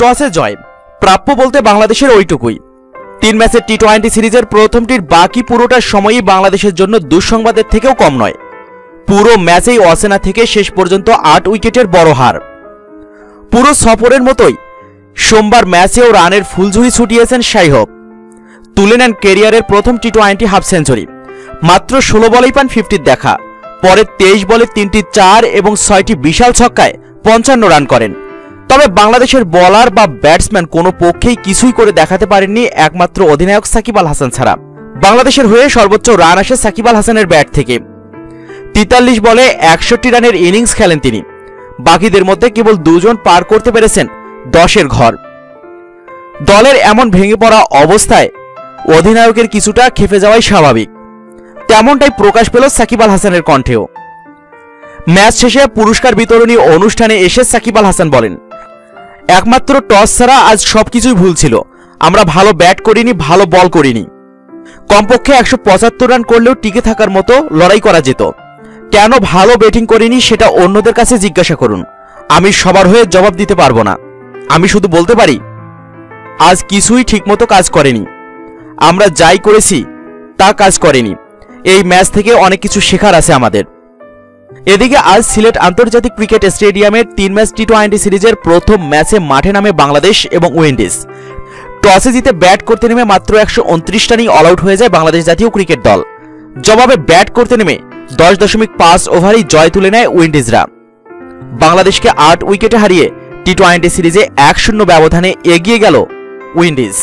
টসে জয় প্রাপ্য বলতে বাংলাদেশের ওইটুকুই। 3 ম্যাচের টি-20 সিরিজের প্রথমটির বাকি পুরোটা সময়ই বাংলাদেশের জন্য দুঃসংবাদের থেকেও কম নয়। পুরো ম্যাচেই অচেনা থেকে শেষ পর্যন্ত 8 উইকেটের বড় হার। পুরো সফরের মতোই সোমবার ম্যাচেও রানের ফুলঝুরি ছুটিয়েছেন শাই হোপ। তুলে নেন ক্যারিয়ারের প্রথম টি-20 হাফ সেঞ্চুরি। মাত্র 16 বলেই পান 50 দেখা। পরে 23 বলে 3টি 4 এবং 6টি বিশাল ছক্কায় 55 রান করেন। তবে বাংলাদেশের বোলার বা ব্যাটসম্যান কোনো পক্ষেই কিছুই করে দেখাতে পারেননি একমাত্র অধিনায়ক সাকিব আল হাসান ছাড়া। বাংলাদেশের হয়ে সর্বোচ্চ রান আসে সাকিব আল হাসানের ব্যাট থেকে। 43 বলে 61 রানের ইনিংস খেলেন তিনি। বাকিদের মধ্যে কেবল 2 জন পার করতে পেরেছেন 10-এর ঘর। দলের এমন ভেঙে পড়া অবস্থায় অধিনায়কের কিছুটা খেপে যাওয়াই স্বাভাবিক। তেমনটাই প্রকাশ পেল সাকিব আল হাসানের কণ্ঠেও। ম্যাচ শেষে পুরস্কার বিতরণী অনুষ্ঠানে এসে সাকিব আল হাসান বলেন, একমাত্র টস ছাড়া আজ সবকিছুই ভুল ছিল। আমরা ভালো ব্যাট করিনি, ভালো বল করিনি। কমপক্ষে 175 রান করলেও টিকে থাকার মতো লড়াই করা যেত। কেন ভালো ব্যাটিং করিনি সেটা অন্যদের কাছে জিজ্ঞাসা করুন। আমি সবার হয়ে জবাব দিতে পারবো না। আমি শুধু বলতে পারি আজ কিছুই ঠিকমতো কাজ করেনি। আমরা যাই করেছি তা কাজ করেনি। এই ম্যাচ থেকে অনেক কিছু শেখার আছে আমাদের। এদিকে আজ সিলেট আন্তর্জাতিক ক্রিকেট স্টেডিয়ামের 3 ম্যাচ টি-20 সিরিজের প্রথম ম্যাচে মাঠে নামে বাংলাদেশ এবং উইন্ডিজ। টসে জিতে ব্যাট করতে নেমে মাত্র 129 রানেই অল আউট হয়ে যায় বাংলাদেশ জাতীয় ক্রিকেট দল। জবাবে ব্যাট করতে নেমে 10.5 ওভারেই জয় তুলে নেয় উইন্ডিজরা। বাংলাদেশকে 8 উইকেটে হারিয়ে টি-20 সিরিজে 1-0 ব্যবধানে এগিয়ে গেল উইন্ডিজ।